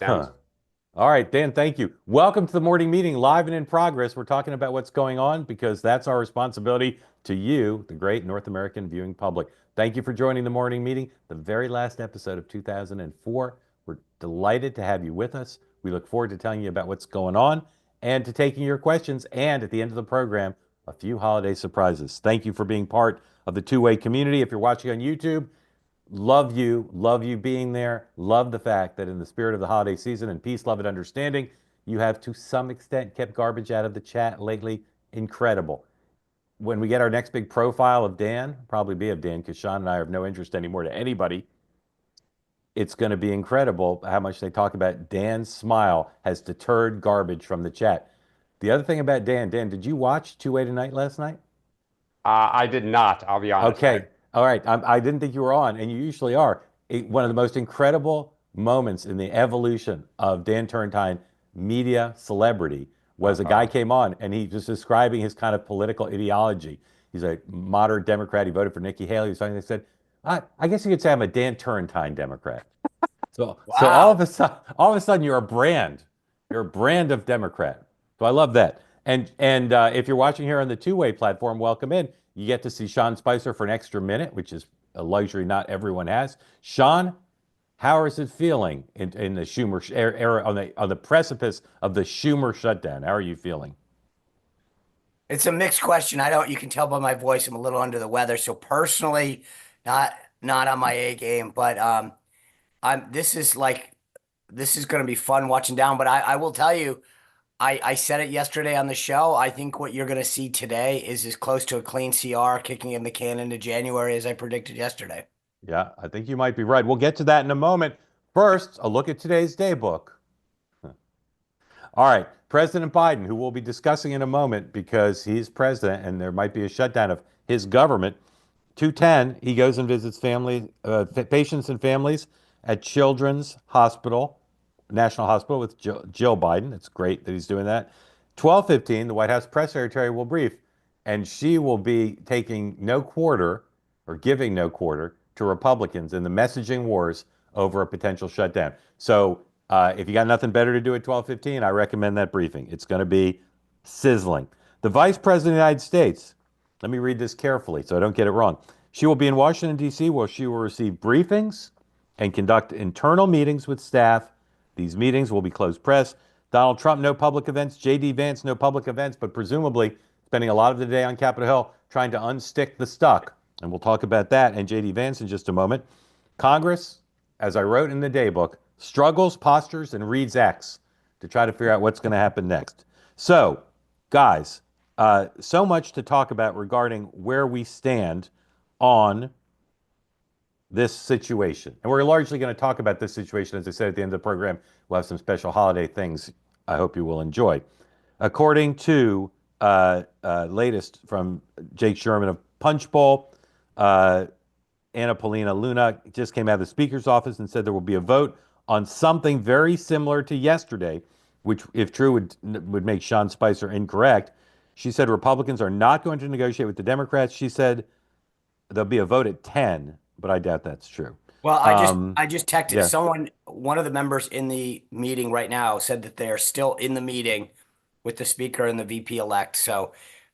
shutdowns. Huh. All right, Dan, thank you. Welcome to the morning meeting, live and in progress. We're talking about what's going on because that's our responsibility to you, the great North American viewing public. Thank you for joining the morning meeting, the very last episode of 2004. We're delighted to have you with us. We look forward to telling you about what's going on and to taking your questions. And at the end of the program, a few holiday surprises. Thank you for being part of the two-way community. If you're watching on YouTube, love you being there. Love the fact that in the spirit of the holiday season and peace, love, and understanding, you have to some extent kept garbage out of the chat lately. Incredible. When we get our next big profile of Dan, probably be of Dan, because Sean and I have no interest anymore to anybody. It's going to be incredible how much they talk about Dan's smile has deterred garbage from the chat. The other thing about Dan, did you watch Two-Way Tonight last night? I did not, I'll be honest. Okay. All right. I didn't think you were on, and you usually are. One of the most incredible moments in the evolution of Dan Turrentine media celebrity was a guy Uh-oh. came on and he was describing his kind of political ideology. He's a moderate Democrat. He voted for Nikki Haley. He said, I guess you could say I'm a Dan Turrentine Democrat. So Wow. all of a sudden, you're a brand. You're a brand of Democrat. So I love that. And if you're watching here on the two-way platform, welcome in. You get to see Sean Spicer for an extra minute, which is a luxury not everyone has. Sean, how is it feeling in the Schumer era on the precipice of the Schumer shutdown? How are you feeling? It's a mixed question. You can tell by my voice, I'm a little under the weather. So personally, not not on my A game, but this is gonna be fun watching down. But I will tell you, I said it yesterday on the show. I think what you're gonna see today is as close to a clean CR kicking in the can into January as I predicted yesterday. Yeah, I think you might be right. We'll get to that in a moment. First, a look at today's day book. All right, President Biden, who we'll be discussing in a moment because he's president and there might be a shutdown of his government. 210, he goes and visits patients and families at Children's Hospital, National Hospital with Jill Biden. It's great that he's doing that. 12:15, the White House press secretary will brief, and she will be taking no quarter or giving no quarter to Republicans in the messaging wars over a potential shutdown. So if you got nothing better to do at 12:15, I recommend that briefing. It's going to be sizzling. The Vice President of the United States, let me read this carefully so I don't get it wrong. She will be in Washington, D.C., where she will receive briefings and conduct internal meetings with staff. These meetings will be closed press. Donald Trump, no public events. J.D. Vance, no public events, but presumably spending a lot of the day on Capitol Hill trying to unstick the stuck. And we'll talk about that and J.D. Vance in just a moment. Congress, as I wrote in the day book, struggles, postures, and reads X to try to figure out what's going to happen next. So, guys, so much to talk about regarding where we stand on this situation. And we're largely going to talk about this situation, as I said at the end of the program. We'll have some special holiday things I hope you will enjoy. According to latest from Jake Sherman of Punchbowl, Anna Paulina Luna just came out of the Speaker's office and said there will be a vote on something very similar to yesterday, which, if true, would make Sean Spicer incorrect. She said Republicans are not going to negotiate with the Democrats. She said there'll be a vote at 10, but I doubt that's true. Well, Um, I just texted yeah. someone, one of the members in the meeting right now said that they are still in the meeting with the speaker and the VP elect. So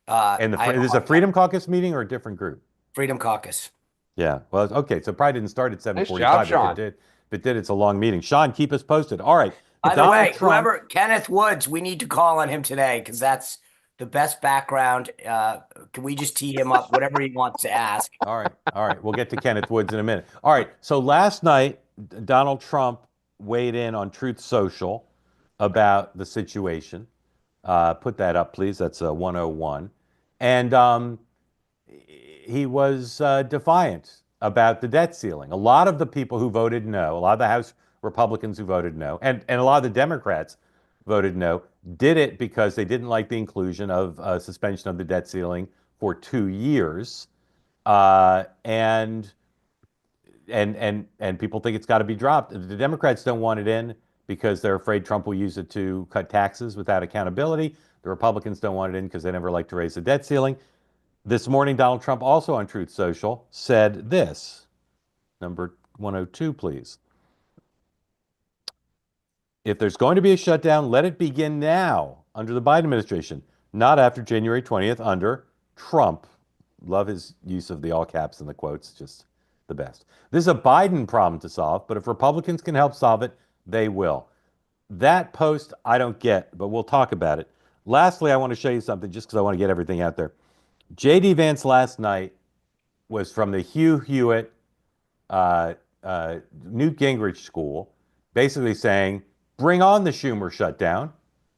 And I have a is a hard time. Freedom Caucus meeting or a different group? Freedom Caucus. Yeah. Well, okay. So it probably didn't start at Nice job, 7:45. Sean. If it did, it's a long meeting. Sean, keep us posted. All right. By the Donald way, Trump. whoever Kenneth Woods, we need to call on him today because that's the best background. Can we just tee him up, whatever he wants to ask? All right. All right. We'll get to Kenneth Woods in a minute. All right. So last night, Donald Trump weighed in on Truth Social about the situation. Put that up, please. That's 101. And he was defiant about the debt ceiling. A lot of the people who voted no, a lot of the House Republicans who voted no, and a lot of the Democrats voted no, did it because they didn't like the inclusion of suspension of the debt ceiling for 2 years. And people think it's got to be dropped. The Democrats don't want it in because they're afraid Trump will use it to cut taxes without accountability. The Republicans don't want it in because they never like to raise the debt ceiling. This morning, Donald Trump, also on Truth Social, said this. Number 102, please. if there's going to be a shutdown, let it begin now under the Biden administration, not after January 20th under Trump. Love his use of the all caps and the quotes, just the best. This is a Biden problem to solve, but if Republicans can help solve it, they will. That post I don't get, but we'll talk about it. Lastly, I want to show you something just because I want to get everything out there. J.D. Vance last night was from the Hugh Hewitt Newt Gingrich school, basically saying, bring on the Schumer shutdown,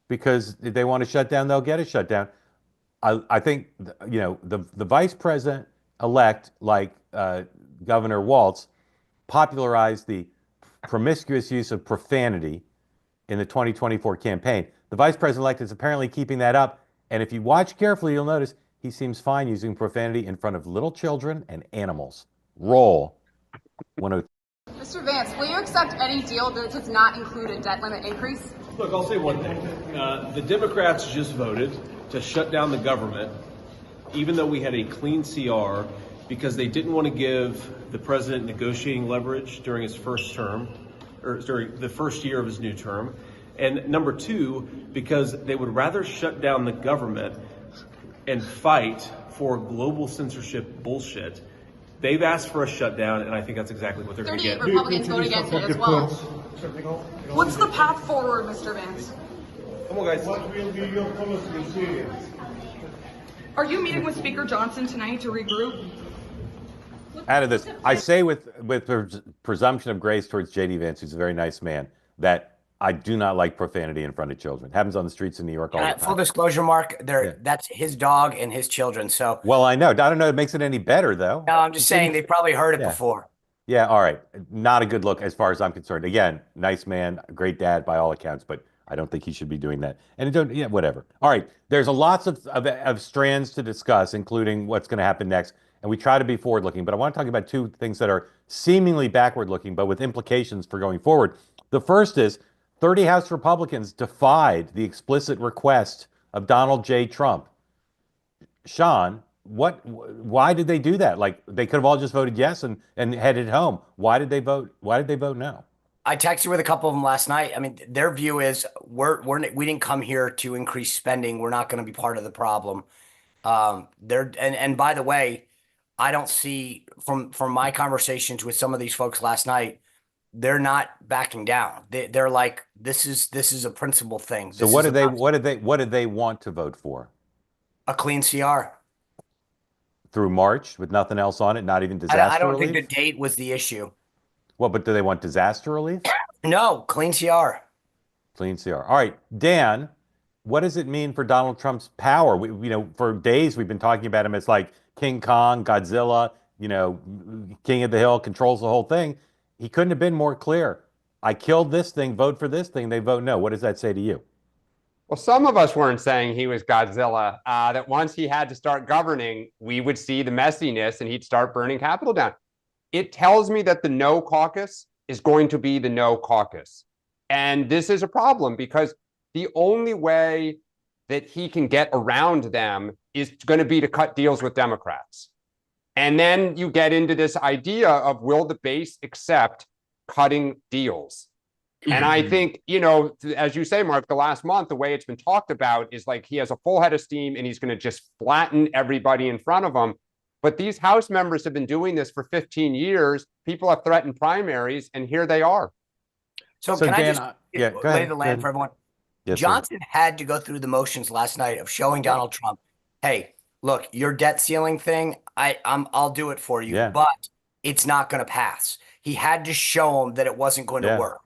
because if they want to shut down, they'll get a shutdown. I think, the vice president elect, like Governor Walz, popularized the promiscuous use of profanity in the 2024 campaign. The vice president elect is apparently keeping that up. And if you watch carefully, you'll notice he seems fine using profanity in front of little children and animals. Roll. Mr. Vance, will you accept any deal that does not include a debt limit increase? Look, I'll say one thing. The Democrats just voted to shut down the government, even though we had a clean CR, because they didn't want to give the president negotiating leverage during his first term, or during the first year of his new term. And number two, because they would rather shut down the government and fight for global censorship bullshit. They've asked for a shutdown, and I think that's exactly what they're going to get. 38 Republicans vote against it as well. What's the path forward, Mr. Vance? Come on, guys. What will be your policy in Syria? Are you meeting with Speaker Johnson tonight to regroup? Out of this, I say with presumption of grace towards J.D. Vance, who's a very nice man, that I do not like profanity in front of children. Happens on the streets in New York all the time. Full disclosure, Mark, that's his dog and his children. So, well, I know. I don't know. It makes it any better, though. no, I'm just saying they probably heard it before. Yeah, all right. Not a good look as far as I'm concerned. Again, nice man, great dad by all accounts, but I don't think he should be doing that. And whatever. All right. There's lots of strands to discuss, including what's going to happen next. And we try to be forward looking, but I want to talk about two things that are seemingly backward looking, but with implications for going forward. The first is 30 House Republicans defied the explicit request of Donald J. Trump. Sean, why did they do that? Like, they could have all just voted yes and headed home. Why did they vote no? I texted with a couple of them last night. I mean, their view is we didn't come here to increase spending. We're not going to be part of the problem. And by the way, I don't see from my conversations with some of these folks last night, they're not backing down. They're like, this is a principle thing. So what did they want to vote for? A clean CR through March with nothing else on it, not even disaster relief? I don't think the date was the issue. Well, but do they want disaster relief? No, clean CR. Clean CR. All right, Dan, what does it mean for Donald Trump's power? For days we've been talking about him as like King Kong, Godzilla, King of the Hill, controls the whole thing. He couldn't have been more clear. I killed this thing, vote for this thing, they vote no. What does that say to you? Well, some of us weren't saying he was Godzilla, that once he had to start governing, we would see the messiness and he'd start burning Capitol down. It tells me that the no caucus is going to be the no caucus. And this is a problem because the only way that he can get around them is going to be to cut deals with Democrats. And then you get into this idea of, will the base accept cutting deals? And I think, as you say, Mark, the last month, the way it's been talked about is like he has a full head of steam and he's going to just flatten everybody in front of him. But these House members have been doing this for 15 years. People have threatened primaries, and here they are. So can Dan, I just lay the land for everyone? Yes, Johnson had to go through the motions last night of showing Donald Trump, hey, look, your debt ceiling thing, I'll do it for you, but it's not going to pass. He had to show him that it wasn't going to work.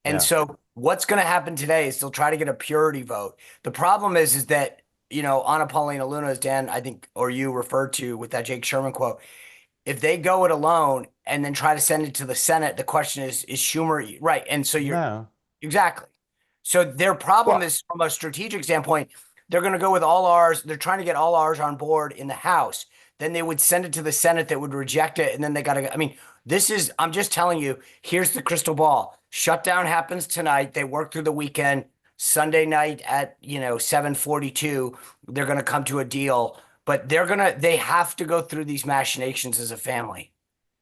And so what's going to happen today is they'll try to get a purity vote. The problem is that, Anna Paulina Luna, as Dan, I think, or you referred to with that Jake Sherman quote, if they go it alone and then try to send it to the Senate, the question is Schumer right? And so exactly. So their problem is, from a strategic standpoint, they're going to go with all R's. They're trying to get all R's on board in the House. Then they would send it to the Senate that would reject it. And then they got to, I'm just telling you, here's the crystal ball. Shutdown happens tonight. They work through the weekend. Sunday night at, 7:42, they're going to come to a deal. But they have to go through these machinations as a family.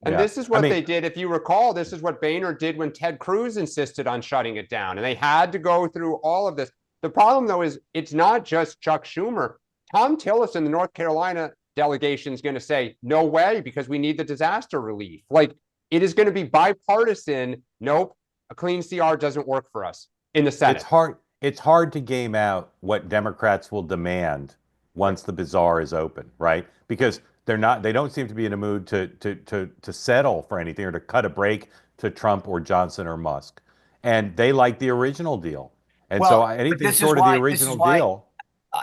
And Yeah. this is what they did. If you recall, this is what Boehner did when Ted Cruz insisted on shutting it down. And they had to go through all of this. The problem, though, is it's not just Chuck Schumer. Tom Tillis in the North Carolina delegation is going to say, no way, because we need the disaster relief. Like, it is going to be bipartisan. Nope, a clean CR doesn't work for us in the Senate. It's hard to game out what Democrats will demand once the bazaar is open, right? Because they don't seem to be in a mood to settle for anything or to cut a break to Trump or Johnson or Musk. And they like the original deal. And so anything short of the original deal.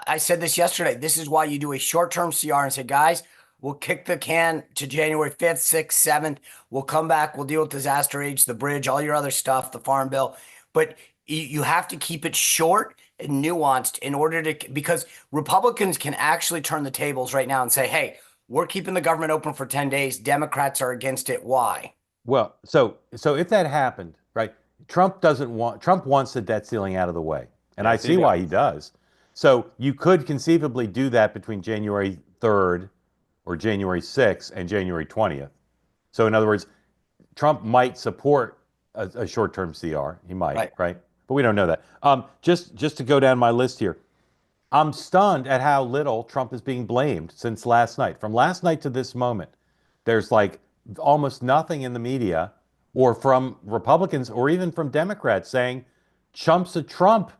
I said this yesterday. This is why you do a short-term CR and say, guys, we'll kick the can to January 5th, 6th, 7th. We'll come back. We'll deal with disaster aid, the bridge, all your other stuff, the farm bill. But you have to keep it short and nuanced in order to, because Republicans can actually turn the tables right now and say, hey, we're keeping the government open for 10 days. Democrats are against it. Why? Well, so if that happened, right, Trump wants the debt ceiling out of the way. And I see why he does. So you could conceivably do that between January 3rd or January 6th and January 20th. So in other words, Trump might support a short-term CR. He might, right? But we don't know that. Just to go down my list here, I'm stunned at how little Trump is being blamed since last night. From last night to this moment, there's like almost nothing in the media or from Republicans or even from Democrats saying Trump's a Trump.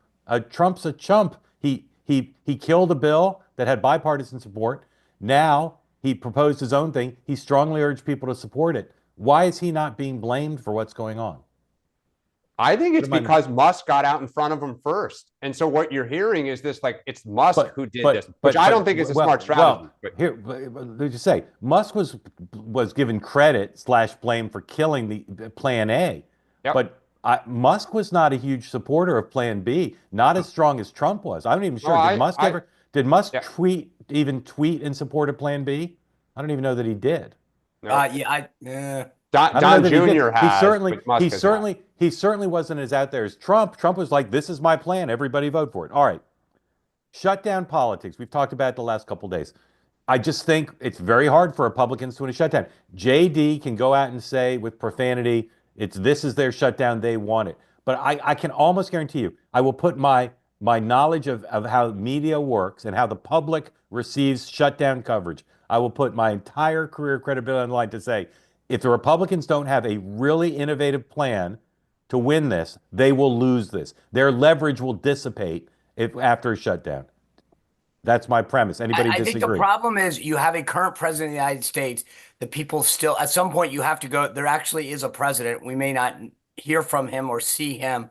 Trump's a chump. He killed a bill that had bipartisan support. Now he proposed his own thing. He strongly urged people to support it. Why is he not being blamed for what's going on? I think it's because Musk got out in front of him first. And so what you're hearing is this, like, it's Musk who did this, which I don't think is a smart strategy. Let me just say, Musk was given credit / blame for killing the Plan A. Yep. But Musk was not a huge supporter of Plan B, not as strong as Trump was. I'm not even sure. Did Musk tweet in support of Plan B? I don't even know that he did. No. Don Jr. has. He certainly wasn't as out there as Trump. Trump was like, this is my plan. Everybody vote for it. All right. Shutdown politics. We've talked about it the last couple of days. I just think it's very hard for Republicans to win a shutdown. JD can go out and say with profanity, this is their shutdown. They want it. But I can almost guarantee you, I will put my knowledge of how media works and how the public receives shutdown coverage. I will put my entire career credibility on the line to say, if the Republicans don't have a really innovative plan to win this, they will lose this. Their leverage will dissipate after a shutdown. That's my premise. Anybody disagree? I think the problem is you have a current president of the United States. The people still, at some point, you have to go. There actually is a president. We may not hear from him or see him,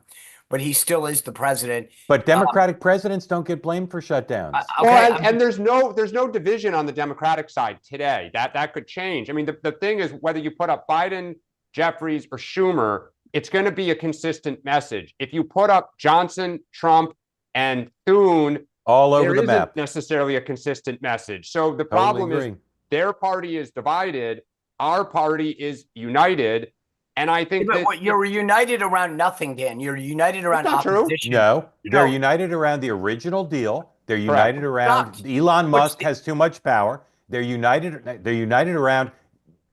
but he still is the president. But Democratic presidents don't get blamed for shutdowns. And there's no division on the Democratic side today. That could change. I mean, the thing is, whether you put up Biden, Jeffries, or Schumer, it's going to be a consistent message. If you put up Johnson, Trump, and Thune, all over the map, there isn't necessarily a consistent message. So the problem is their party is divided, our party is united. And I think you're united around nothing, Dan. You're united around opposition. No, they're united around the original deal. They're united around Elon Musk has too much power. They're united around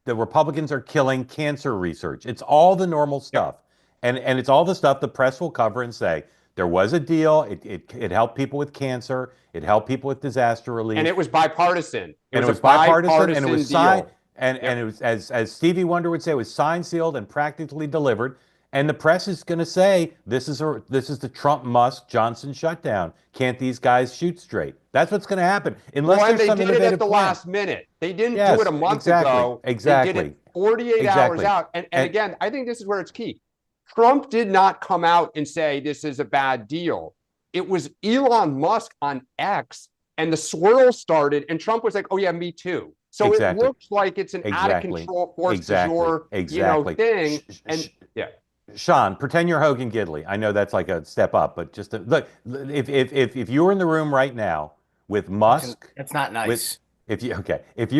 the Republicans are killing cancer research. It's all the normal stuff. And it's all the stuff the press will cover and say, there was a deal. It helped people with cancer. It helped people with disaster relief. And it was bipartisan. It was bipartisan and it was signed. And it was, as Stevie Wonder would say, it was signed, sealed, and practically delivered. And the press is going to say, this is the Trump, Musk, Johnson shutdown. Can't these guys shoot straight? That's what's going to happen. Unless there's some innovative plan. They did it at the last minute. They didn't do it a month ago. Exactly. They did it 48 hours out. And again, I think this is where it's key. Trump did not come out and say this is a bad deal. It was Elon Musk on X, and the swirl started, and Trump was like, oh yeah, me too. So it looks like it's an out of control force majeure, thing. And Sean, pretend you're Hogan Gidley. I know that's like a step up, but just look. If you were in the room right now with Musk, that's not nice. If you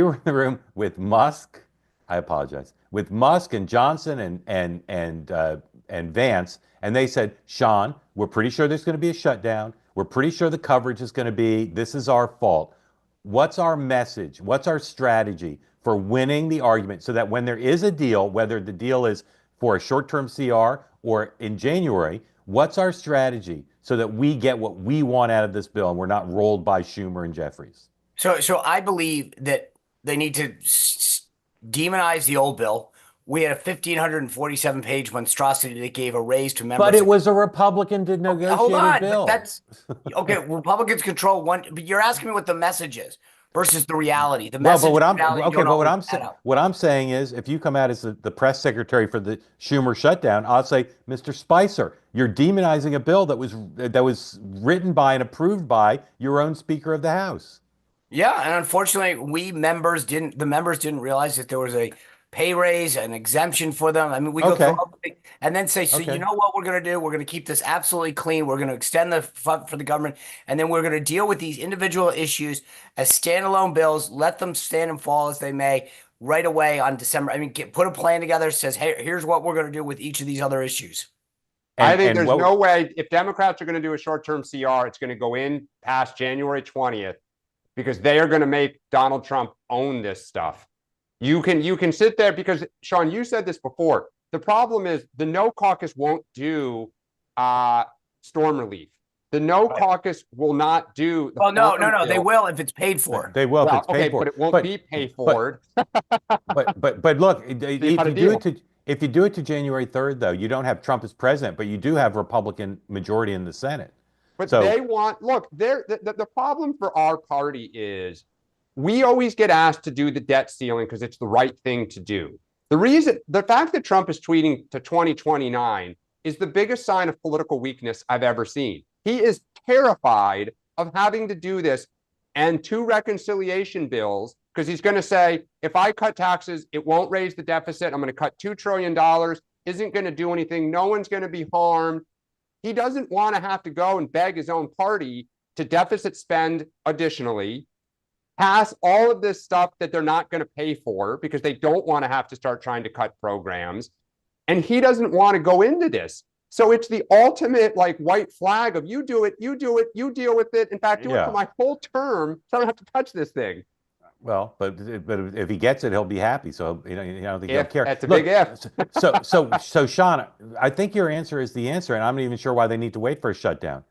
were in the room with Musk, I apologize. With Musk and Johnson and Vance, and they said, Sean, we're pretty sure there's going to be a shutdown. We're pretty sure the coverage is going to be, this is our fault. What's our message? What's our strategy for winning the argument so that when there is a deal, whether the deal is for a short-term CR or in January, what's our strategy so that we get what we want out of this bill and we're not rolled by Schumer and Jeffries? So I believe that they need to demonize the old bill. We had a 1,547-page monstrosity that gave a raise to members. But it was a Republican to negotiate Hold on, bill. that's okay. Republicans control one, but you're asking me what the message is versus the reality. The Well, message. but what I'm reality, okay, don't but always add up. what I'm saying is, if you come out as the press secretary for the Schumer shutdown, I'll say, Mr. Spicer, you're demonizing a bill that was written by and approved by your own Speaker of the House. Yeah, and unfortunately, the members didn't realize that there was a pay raise, an exemption for them. I mean, we go Okay. through everything and then say, so Okay. you know what we're going to do? We're going to keep this absolutely clean. We're going to extend the fund for the government, and then we're going to deal with these individual issues as standalone bills. Let them stand and fall as they may right away on December. I mean, put a plan together that says, hey, here's what we're going to do with each of these other issues. I think there's no way, if Democrats are going to do a short-term CR, it's going to go in past January 20th because they are going to make Donald Trump own this stuff. You can sit there because, Sean, you said this before. The problem is the No Caucus won't do storm relief. The No Caucus will not do. Well, no, they will if it's paid for. They will if it's paid for. But it won't be paid for. But look, if you do it to January 3rd, though, you don't have Trump as president, but you do have Republican majority in the Senate. But they want, look, the problem for our party is we always get asked to do the debt ceiling because it's the right thing to do. The fact that Trump is tweeting to 2029 is the biggest sign of political weakness I've ever seen. He is terrified of having to do this and two reconciliation bills because he's going to say, if I cut taxes, it won't raise the deficit. I'm going to cut $2 trillion, isn't going to do anything. No one's going to be harmed. He doesn't want to have to go and beg his own party to deficit spend additionally, pass all of this stuff that they're not going to pay for because they don't want to have to start trying to cut programs. And he doesn't want to go into this. So it's the ultimate like white flag of you do it, you deal with it. In fact, do it for my whole term. So I don't have to touch this thing. Well, but if he gets it, he'll be happy. So I don't think he'll care. That's a big if. So Sean, I think your answer is the answer, and I'm not even sure why they need to wait for a shutdown.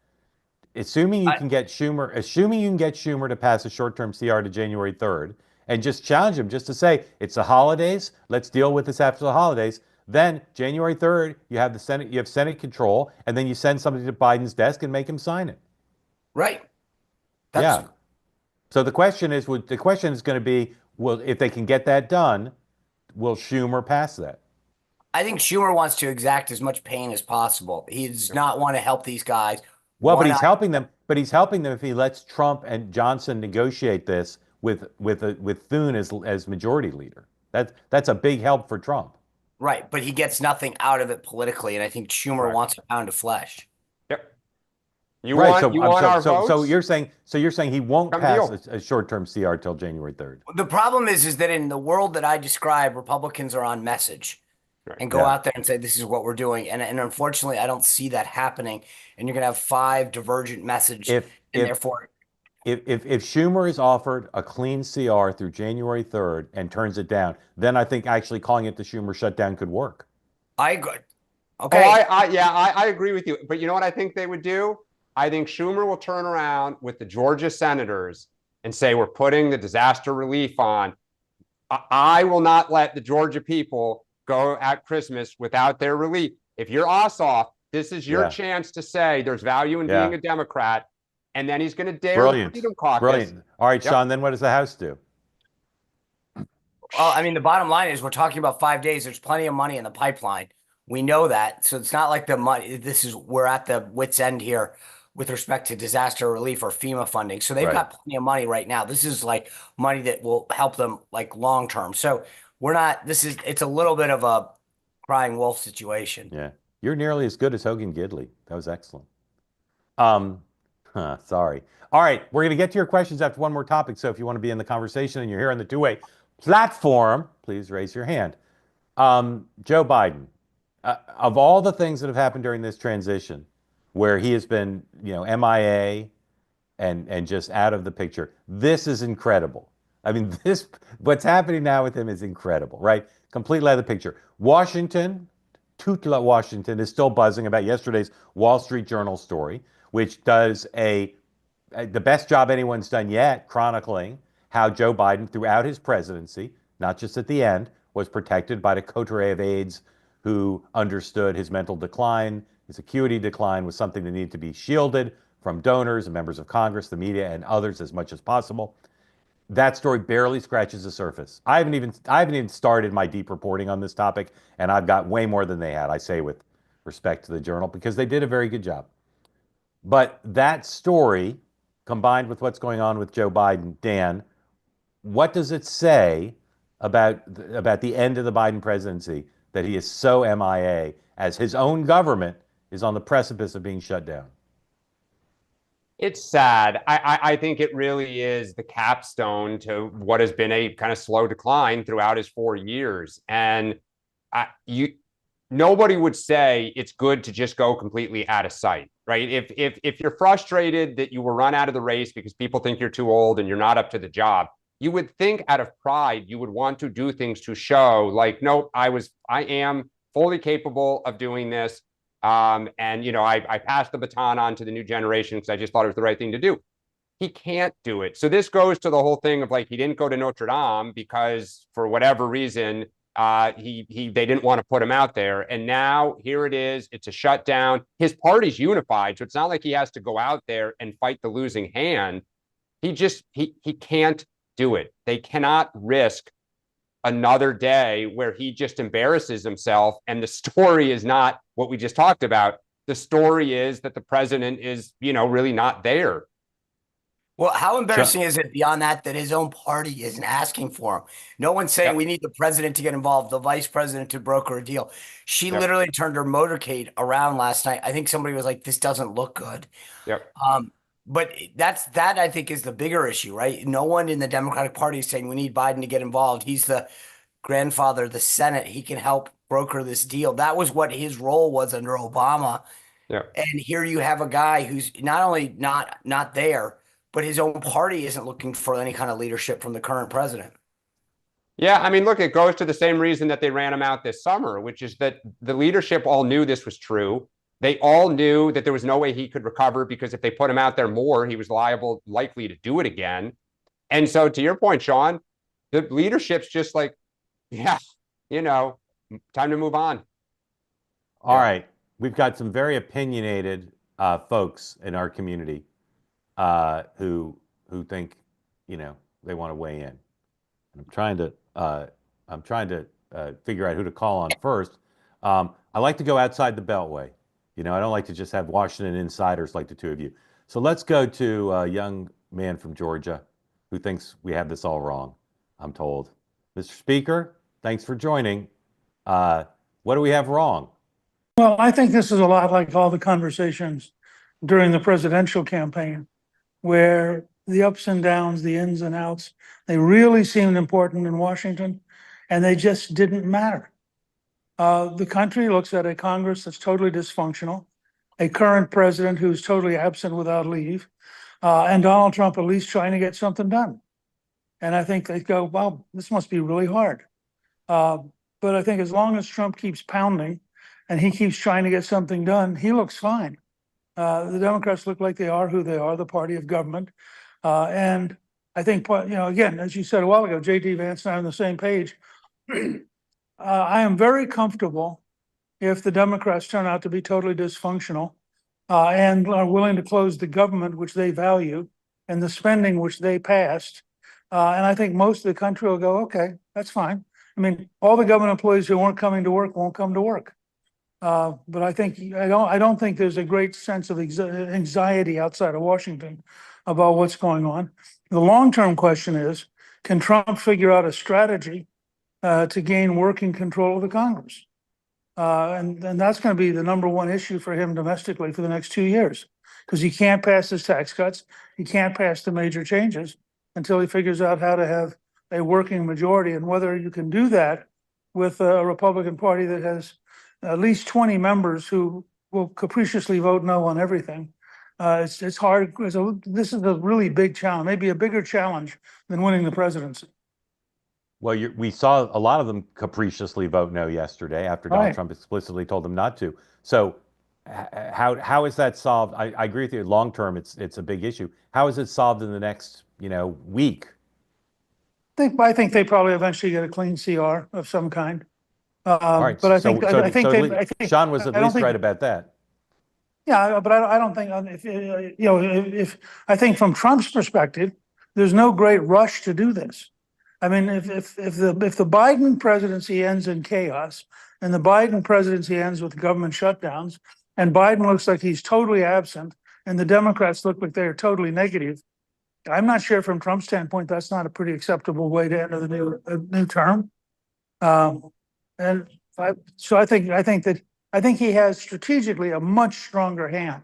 Assuming you can get Schumer to pass a short-term CR to January 3rd, and just challenge him just to say it's the holidays. Let's deal with this after the holidays. Then January 3rd, you have the Senate. You have Senate control, and then you send somebody to Biden's desk and make him sign it. Right. Yeah. So the question is going to be, well, if they can get that done, will Schumer pass that? I think Schumer wants to exact as much pain as possible. He does not want to help these guys. Well, but he's helping them. But he's helping them if he lets Trump and Johnson negotiate this with Thune as majority leader. That's a big help for Trump. Right, but he gets nothing out of it politically, and I think Schumer wants a pound of flesh. Yep. You want our votes? So you're saying he won't pass a short-term CR till January 3rd. The problem is that in the world that I describe, Republicans are on message and go out there and say, this is what we're doing. And unfortunately, I don't see that happening. And you're going to have 5 divergent messages. Therefore, if Schumer is offered a clean CR through January 3rd and turns it down, then I think actually calling it the Schumer shutdown could work. I agree. Okay. I agree with you. But you know what I think they would do? I think Schumer will turn around with the Georgia senators and say, we're putting the disaster relief on. I will not let the Georgia people go at Christmas without their relief. If you're Ossoff, this is your chance to say there's value in being a Democrat. And then he's going to dare the Freedom Caucus. Brilliant. All right, Sean, then what does the House do? Well, I mean, the bottom line is we're talking about 5 days. There's plenty of money in the pipeline. We know that. So it's not like the money. We're at the wit's end here with respect to disaster relief or FEMA funding. So they've got plenty of money right now. This is like money that will help them like long term. So it's a little bit of a crying wolf situation. Yeah. You're nearly as good as Hogan Gidley. That was excellent. Sorry. All right. We're going to get to your questions after one more topic. So if you want to be in the conversation and you're here on the two-way platform, please raise your hand. Joe Biden, of all the things that have happened during this transition, where he has been, MIA and just out of the picture, this is incredible. I mean, what's happening now with him is incredible, right? Completely out of the picture. Washington, Tutla, Washington is still buzzing about yesterday's Wall Street Journal story, which does the best job anyone's done yet, chronicling how Joe Biden, throughout his presidency, not just at the end, was protected by the coterie of aides who understood his mental decline, his acuity decline was something that needed to be shielded from donors and members of Congress, the media, and others as much as possible. That story barely scratches the surface. I haven't even started my deep reporting on this topic, and I've got way more than they had, I say with respect to the Journal, because they did a very good job. But that story, combined with what's going on with Joe Biden, Dan, what does it say about the end of the Biden presidency that he is so MIA as his own government is on the precipice of being shut down? It's sad. I think it really is the capstone to what has been a kind of slow decline throughout his 4 years. And nobody would say it's good to just go completely out of sight, right? If you're frustrated that you were run out of the race because people think you're too old and you're not up to the job, you would think out of pride you would want to do things to show like, nope, I am fully capable of doing this. And I passed the baton on to the new generation because I just thought it was the right thing to do. He can't do it. So this goes to the whole thing of like he didn't go to Notre Dame because for whatever reason they didn't want to put him out there. And now here it is. It's a shutdown. His party's unified, so it's not like he has to go out there and fight the losing hand. He can't do it. They cannot risk another day where he just embarrasses himself. And the story is not what we just talked about. The story is that the president is, really not there. Well, how embarrassing is it beyond that his own party isn't asking for him? No one's saying we need the president to get involved, the vice president to broker a deal. She literally turned her motorcade around last night. I think somebody was like, this doesn't look good. Yep. But that I think is the bigger issue, right? No one in the Democratic Party is saying we need Biden to get involved. He's the grandfather of the Senate. He can help broker this deal. That was what his role was under Obama. Yeah. And here you have a guy who's not only not there, but his own party isn't looking for any kind of leadership from the current president. Yeah, I mean, look, it goes to the same reason that they ran him out this summer, which is that the leadership all knew this was true. They all knew that there was no way he could recover because if they put him out there more, he was likely to do it again. And so to your point, Sean, the leadership's just like, yeah, time to move on. All right. We've got some very opinionated folks in our community who think, they want to weigh in. I'm trying to figure out who to call on first. I like to go outside the Beltway. I don't like to just have Washington insiders like the two of you. So let's go to a young man from Georgia who thinks we have this all wrong, I'm told. Mr. Speaker, thanks for joining. What do we have wrong? Well, I think this is a lot like all the conversations during the presidential campaign, where the ups and downs, the ins and outs, they really seemed important in Washington, and they just didn't matter. The country looks at a Congress that's totally dysfunctional, a current president who's totally absent without leave, and Donald Trump at least trying to get something done. And I think they go, well, this must be really hard. But I think as long as Trump keeps pounding and he keeps trying to get something done, he looks fine. The Democrats look like they are who they are, the party of government. And I think, again, as you said a while ago, J.D. Vance and I are on the same page. I am very comfortable if the Democrats turn out to be totally dysfunctional and are willing to close the government, which they value, and the spending, which they passed. And I think most of the country will go, okay, that's fine. I mean, all the government employees who weren't coming to work won't come to work. But I don't think there's a great sense of anxiety outside of Washington about what's going on. The long-term question is, can Trump figure out a strategy to gain working control of the Congress? And that's going to be the number one issue for him domestically for the next 2 years, because he can't pass his tax cuts. He can't pass the major changes until he figures out how to have a working majority, and whether you can do that with a Republican Party that has at least 20 members who will capriciously vote no on everything. It's hard. This is a really big challenge, maybe a bigger challenge than winning the presidency. Well, we saw a lot of them capriciously vote no yesterday after Donald Right. Trump explicitly told them not to. So how is that solved? I agree with you. Long term, it's a big issue. How is it solved in the next, week? I think they probably eventually get a clean CR of some kind. All right. But I So think, so I think so they, at least, I think. Sean was at I don't least think- right about that. Yeah, but I don't think, if, I think from Trump's perspective, there's no great rush to do this. I mean, if the Biden presidency ends in chaos and the Biden presidency ends with government shutdowns and Biden looks like he's totally absent and the Democrats look like they're totally negative, I'm not sure from Trump's standpoint, that's not a pretty acceptable way to enter the new term. And I think he has strategically a much stronger hand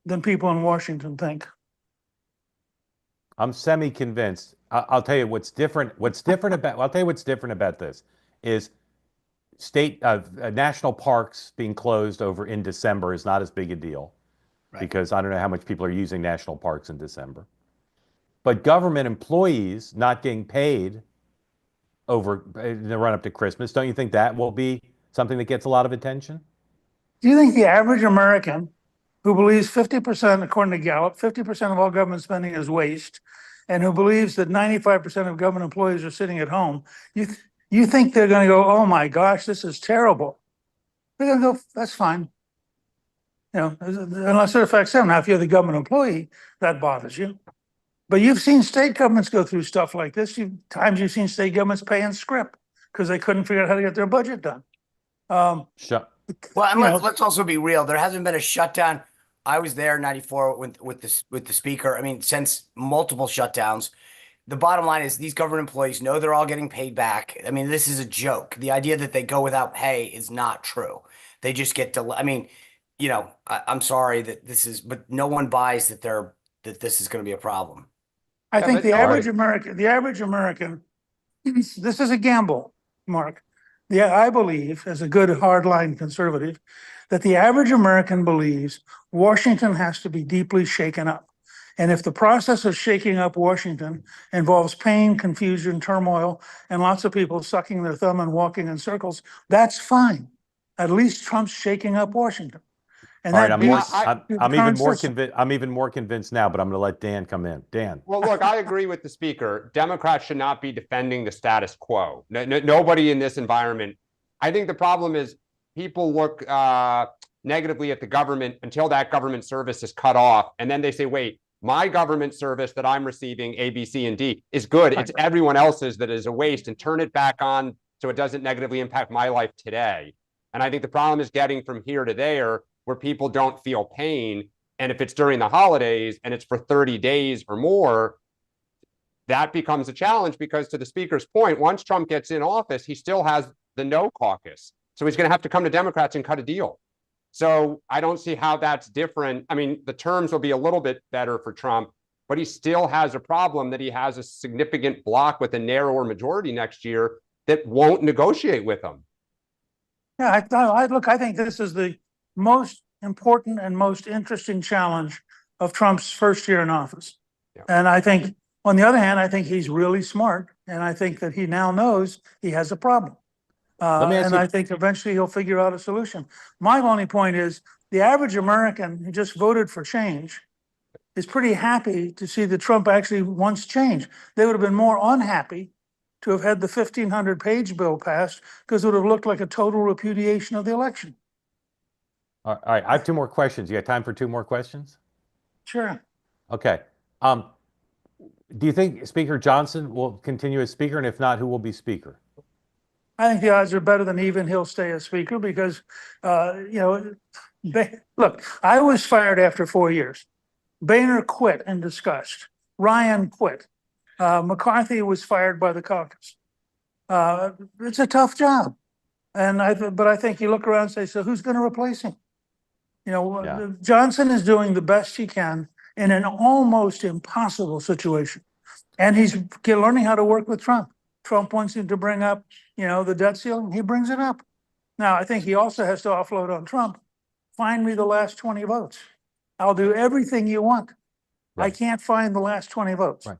than people in Washington think. I'm semi-convinced. I'll tell you what's different. I'll tell you what's different about this is national parks being closed over in December is not as big a deal because I don't know how much people are using national parks in December. But government employees not getting paid over in the run up to Christmas, don't you think that will be something that gets a lot of attention? Do you think the average American who believes 50%, according to Gallup, 50% of all government spending is waste, and who believes that 95% of government employees are sitting at home, you think they're going to go, oh my gosh, this is terrible? They're going to go, that's fine. Unless it affects them. Now, if you're the government employee, that bothers you. But you've seen state governments go through stuff like this. Times you've seen state governments pay in script because they couldn't figure out how to get their budget done. Sure. Well, and let's also be real. There hasn't been a shutdown. I was there in '94 with the speaker. I mean, since multiple shutdowns. The bottom line is these government employees know they're all getting paid back. I mean, this is a joke. The idea that they go without pay is not true. They just get to. I mean, I'm sorry that this is, but no one buys that this is going to be a problem. I think the average American, this is a gamble, Mark. Yeah, I believe, as a good hardline conservative, that the average American believes Washington has to be deeply shaken up. And if the process of shaking up Washington involves pain, confusion, turmoil, and lots of people sucking their thumb and walking in circles, that's fine. At least Trump's shaking up Washington. And All right, I'm even more convinced now, but I'm going to let Dan come in. Dan. Well, look, I agree with the speaker. Democrats should not be defending the status quo. Nobody in this environment. I think the problem is people look negatively at the government until that government service is cut off. And then they say, wait, my government service that I'm receiving, A, B, C, and D, is good. It's everyone else's that is a waste, and turn it back on so it doesn't negatively impact my life today. And I think the problem is getting from here to there where people don't feel pain. And if it's during the holidays and it's for 30 days or more, that becomes a challenge because, to the speaker's point, once Trump gets in office, he still has the no caucus. So he's going to have to come to Democrats and cut a deal. So I don't see how that's different. I mean, the terms will be a little bit better for Trump, but he still has a problem that he has a significant bloc with a narrower majority next year that won't negotiate with him. Yeah, I think this is the most important and most interesting challenge of Trump's first year in office. Yeah. And I think, on the other hand, I think he's really smart. And I think that he now knows he has a problem. I think eventually he'll figure out a solution. My only point is the average American who just voted for change is pretty happy to see that Trump actually wants change. They would have been more unhappy to have had the 1,500-page bill passed because it would have looked like a total repudiation of the election. All right, I have two more questions. You got time for two more questions? Sure. Okay. Do you think Speaker Johnson will continue as Speaker? And if not, who will be Speaker? I think the odds are better than even he'll stay as Speaker because, look, I was fired after 4 years. Boehner quit in disgust. Ryan quit. McCarthy was fired by the caucus. It's a tough job. But I think you look around and say, so who's going to replace him? Johnson is doing the best he can in an almost impossible situation. And he's learning how to work with Trump. Trump wants him to bring up, the debt ceiling. He brings it up. Now, I think he also has to offload on Trump. Find me the last 20 votes. I'll do everything you want. I Right. can't find the last 20 votes. Right.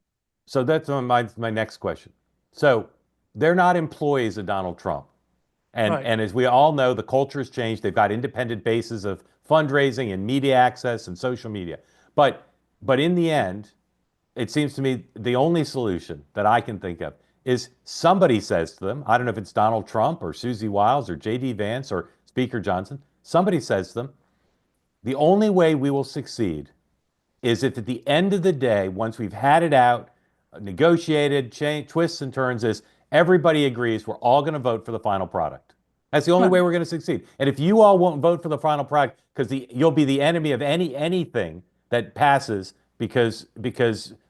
So that's my next question. So they're not employees of Donald Trump. And Right. and as we all know, the culture has changed. They've got independent bases of fundraising and media access and social media. But in the end, it seems to me the only solution that I can think of is somebody says to them, I don't know if it's Donald Trump or Susie Wiles or J.D. Vance or Speaker Johnson, somebody says to them, the only way we will succeed is if at the end of the day, once we've had it out, negotiated, twists and turns, is everybody agrees we're all going to vote for the final product. That's the only way we're going to succeed. And if you all won't vote for the final product because you'll be the enemy of anything that passes because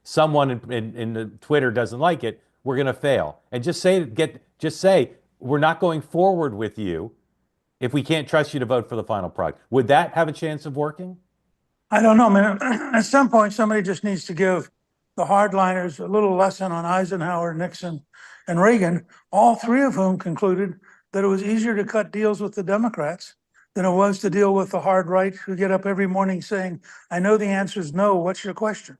someone in the Twitter doesn't like it, we're going to fail. And just say we're not going forward with you if we can't trust you to vote for the final product. Would that have a chance of working? I don't know, man. At some point, somebody just needs to give the hardliners a little lesson on Eisenhower, Nixon, and Reagan, all three of whom concluded that it was easier to cut deals with the Democrats than it was to deal with the hard right who get up every morning saying, I know the answer is no, what's your question?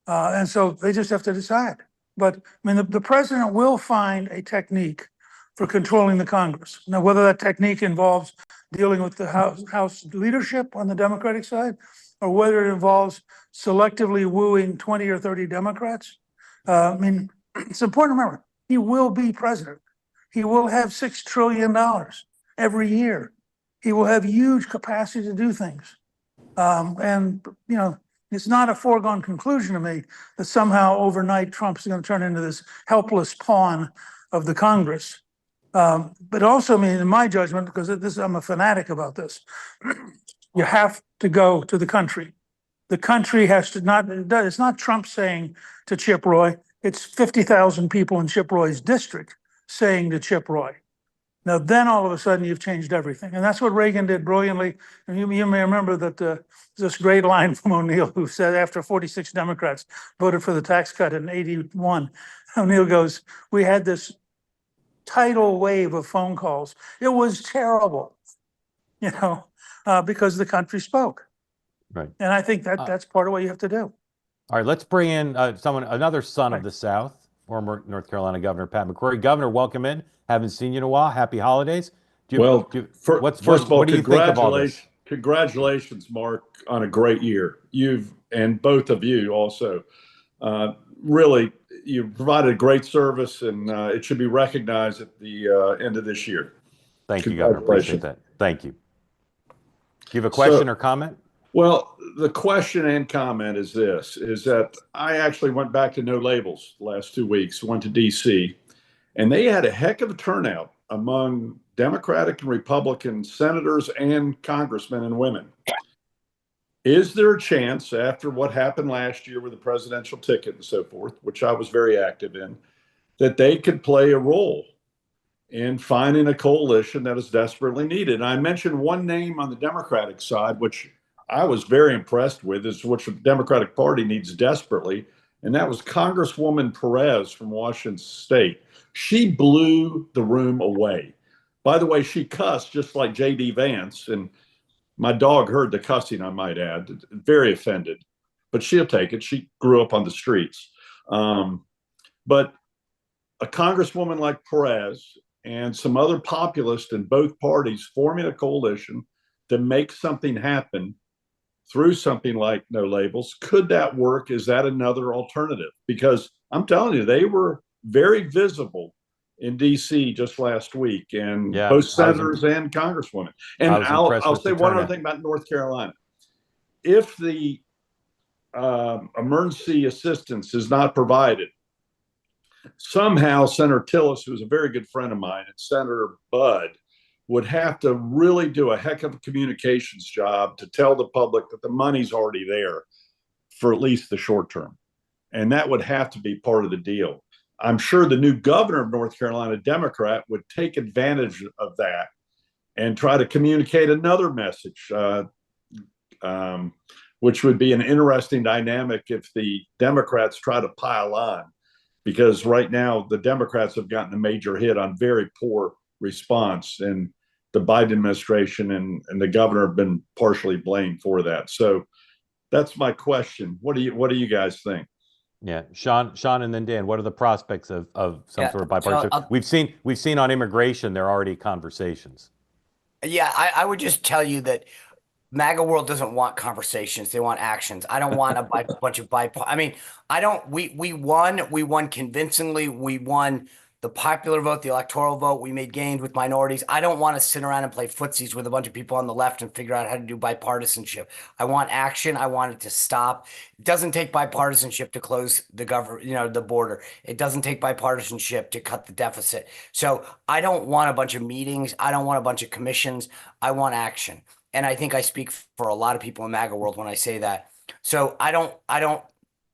And so they just have to decide. But I mean, the president will find a technique for controlling the Congress. Now, whether that technique involves dealing with the House leadership on the Democratic side, or whether it involves selectively wooing 20 or 30 Democrats. I mean, it's important to remember, he will be president. He will have $6 trillion every year. He will have huge capacity to do things. And, you know, it's not a foregone conclusion to me that somehow overnight Trump's going to turn into this helpless pawn of the Congress. But also, I mean, in my judgment, because I'm a fanatic about this, you have to go to the country. The country has to it's not Trump saying to Chip Roy, it's 50,000 people in Chip Roy's district saying to Chip Roy. Now, then all of a sudden you've changed everything. And that's what Reagan did brilliantly. And you may remember that this great line from O'Neill, who said after 46 Democrats voted for the tax cut in 81, O'Neill goes, we had this tidal wave of phone calls. It was terrible, you know, because the country spoke. Right. And I think that's part of what you have to do. All right, let's bring in another son of the South, former North Carolina Governor Pat McCrory. Governor, welcome in. Haven't seen you in a while. Happy holidays. First of all, what do you think of all this? Congratulations, Mark, on a great year. And both of you also, really, you provided a great service, and it should be recognized at the end of this year. Thank you, Governor. Appreciate that. Thank you. Do you have a question or comment? Well, the question and comment is this, is that I actually went back to No Labels the last 2 weeks, went to D.C., and they had a heck of a turnout among Democratic and Republican senators and congressmen and women. Is there a chance, after what happened last year with the presidential ticket and so forth, which I was very active in, that they could play a role in finding a coalition that is desperately needed? And I mentioned one name on the Democratic side, which I was very impressed with, is which the Democratic Party needs desperately, and that was Congresswoman Perez from Washington State. She blew the room away. By the way, she cussed just like J.D. Vance, and my dog heard the cussing, I might add, very offended, but she'll take it. She grew up on the streets. But a Congresswoman like Perez and some other populists in both parties forming a coalition to make something happen through something like No Labels, could that work? Is that another alternative? Because I'm telling you, they were very visible in D.C. just last week, and both senators and congresswomen. And I'll say one other thing about North Carolina. If the emergency assistance is not provided, somehow Senator Tillis, who's a very good friend of mine, and Senator Budd would have to really do a heck of a communications job to tell the public that the money's already there for at least the short term. And that would have to be part of the deal. I'm sure the new governor of North Carolina, Democrat, would take advantage of that and try to communicate another message, which would be an interesting dynamic if the Democrats try to pile on, because right now the Democrats have gotten a major hit on very poor response. And the Biden administration and the governor have been partially blamed for that. So that's my question. What do you guys think? Yeah, Sean, and then Dan, what are the prospects of some Yeah, sort of bipartisan? so, We've seen on immigration, there are already conversations. Yeah, I would just tell you that MAGA world doesn't want conversations. They want actions. I don't want bunch of I mean, I don't. We won. We won convincingly. We won the popular vote, the electoral vote. We made gains with minorities. I don't want to sit around and play footsies with a bunch of people on the left and figure out how to do bipartisanship. I want action. I want it to stop. It doesn't take bipartisanship to close the the border. It doesn't take bipartisanship to cut the deficit. So I don't want a bunch of meetings. I don't want a bunch of commissions. I want action. And I think I speak for a lot of people in MAGA world when I say that. So I don't,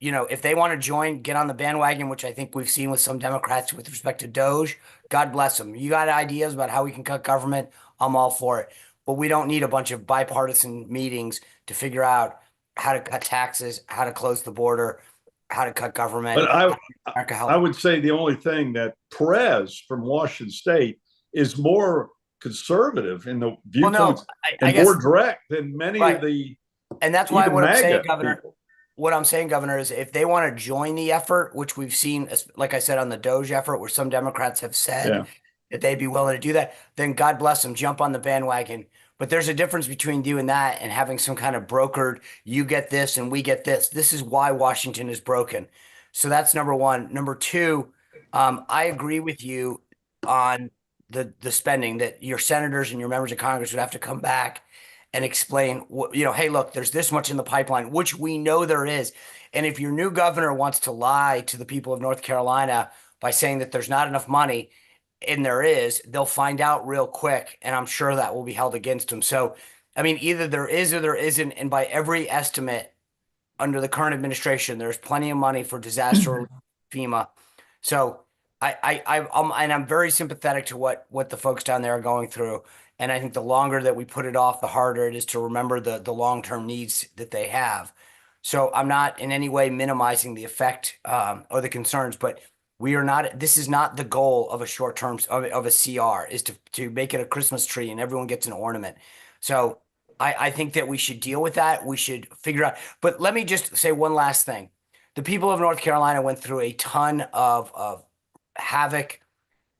if they want to join, get on the bandwagon, which I think we've seen with some Democrats with respect to Doge, God bless them. You got ideas about how we can cut government, I'm all for it. But we don't need a bunch of bipartisan meetings to figure out how to cut taxes, how to close the border, how to cut government. But I would say the only thing that Perez from Washington State is more conservative in the viewpoints and more direct than many of the. And that's why what I'm saying, Governor, people. What I'm saying, Governor, is if they want to join the effort, which we've seen, like I said, on the Doge effort, where some Democrats have said that they'd be willing to do that, then God bless them, jump on the bandwagon. But there's a difference between doing that and having some kind of brokered, you get this and we get this. This is why Washington is broken. So that's number one. Number two, I agree with you on the spending, that your senators and your members of Congress would have to come back and explain, hey, look, there's this much in the pipeline, which we know there is. And if your new governor wants to lie to the people of North Carolina by saying that there's not enough money, and there is, they'll find out real quick. And I'm sure that will be held against them. So, I mean, either there is or there isn't. And by every estimate under the current administration, there's plenty of money for disaster relief, FEMA. So I'm very sympathetic to what the folks down there are going through. And I think the longer that we put it off, the harder it is to remember the long-term needs that they have. So I'm not in any way minimizing the effect or the concerns, but this is not the goal of a short-term of a CR, is to make it a Christmas tree and everyone gets an ornament. So I think that we should deal with that. We should figure out, but let me just say one last thing. The people of North Carolina went through a ton of havoc,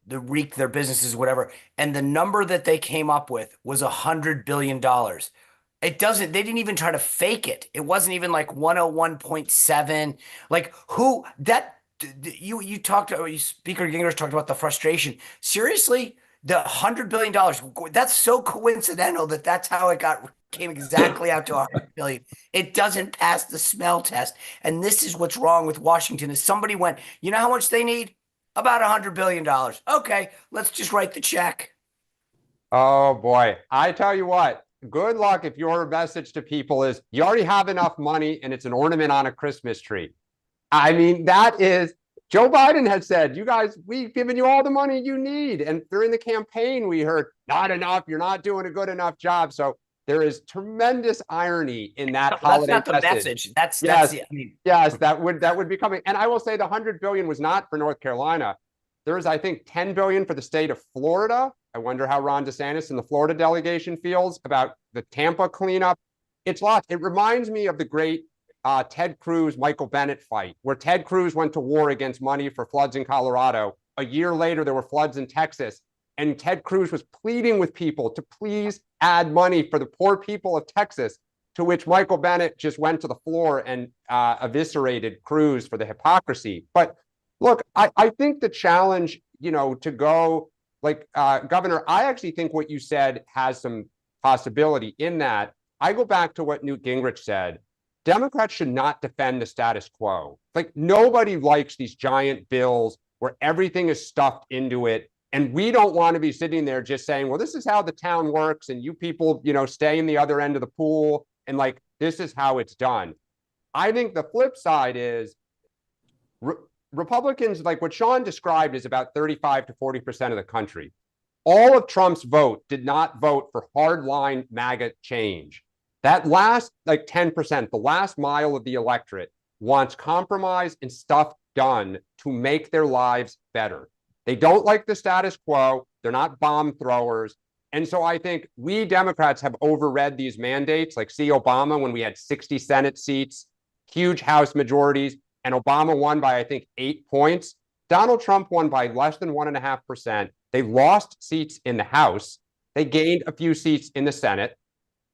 wreaked their businesses, whatever. And the number that they came up with was $100 billion. They didn't even try to fake it. It wasn't even like 101.7. Like you talked, Speaker Gingrich talked about the frustration. Seriously, the $100 billion, that's so coincidental that's how it came exactly out to $100 billion. It doesn't pass the smell test. And this is what's wrong with Washington, is somebody went, you know how much they need? About $100 billion. Okay, let's just write the check. Oh boy. I tell you what, good luck if your message to people is you already have enough money and it's an ornament on a Christmas tree. I mean, that is, Joe Biden had said, you guys, we've given you all the money you need. And during the campaign, we heard, not enough, you're not doing a good enough job. So there is tremendous irony in that holiday message. That's not the message. That's yes, that would be coming. And I will say the $100 billion was not for North Carolina. There is, I think, $10 billion for the state of Florida. I wonder how Ron DeSantis and the Florida delegation feels about the Tampa cleanup. It's lots. It reminds me of the great Ted Cruz, Michael Bennett fight, where Ted Cruz went to war against money for floods in Colorado. A year later, there were floods in Texas. And Ted Cruz was pleading with people to please add money for the poor people of Texas, to which Michael Bennett just went to the floor and eviscerated Cruz for the hypocrisy. But look, I think the challenge, to go like, Governor, I actually think what you said has some possibility in that. I go back to what Newt Gingrich said. Democrats should not defend the status quo. Like, nobody likes these giant bills where everything is stuffed into it. And we don't want to be sitting there just saying, well, this is how the town works. And you people, stay in the other end of the pool. And like, this is how it's done. I think the flip side is Republicans, like what Sean described, is about 35 to 40% of the country. All of Trump's vote did not vote for hardline MAGA change. That last 10%, the last mile of the electorate, wants compromise and stuff done to make their lives better. They don't like the status quo. They're not bomb throwers. And so I think we Democrats have overread these mandates, like see Obama when we had 60 Senate seats, huge House majorities, and Obama won by, I think, 8 points. Donald Trump won by less than 1.5%. They lost seats in the House. They gained a few seats in the Senate.